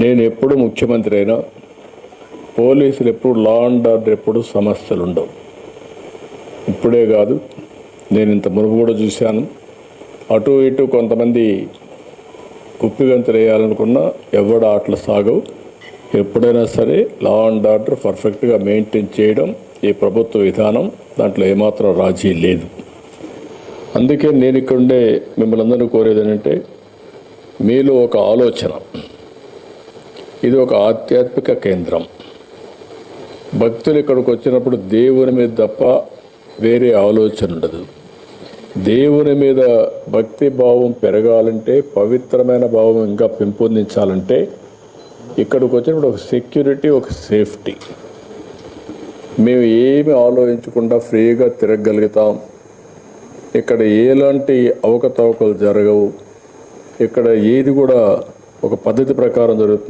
నేను ఎప్పుడు ముఖ్యమంత్రి అయినా పోలీసులు ఎప్పుడు లా అండ్ ఆర్డర్ ఎప్పుడు సమస్యలు ఉండవు. ఇప్పుడే కాదు, నేను ఇంత మునుపు కూడా చూశాను. అటు ఇటు కొంతమంది కుప్పిగంతులు వేయాలనుకున్నా ఎవడ ఆటలు సాగవు. ఎప్పుడైనా సరే లా అండ్ ఆర్డర్ పర్ఫెక్ట్గా మెయింటైన్ చేయడం ఈ ప్రభుత్వ విధానం. దాంట్లో ఏమాత్రం రాజీ లేదు. అందుకే నేను ఇక్కడుండే మిమ్మల్ని అందరూ కోరేది ఏంటంటే, మీలో ఒక ఆలోచన. ఇది ఒక ఆధ్యాత్మిక కేంద్రం. భక్తులు ఇక్కడికి వచ్చినప్పుడు దేవుని మీద తప్ప వేరే ఆలోచన ఉండదు. దేవుని మీద భక్తి భావం పెరగాలంటే, పవిత్రమైన భావం ఇంకా పెంపొందించాలంటే ఇక్కడికి వచ్చినప్పుడు ఒక సెక్యూరిటీ, ఒక సేఫ్టీ. మేము ఏమి ఆలోచించకుండా ఫ్రీగా తిరగగలుగుతాం. ఇక్కడ ఎలాంటి అవకతవకలు జరగవు. ఇక్కడ ఏది కూడా ఒక పద్ధతి ప్రకారం జరుగుతుంది.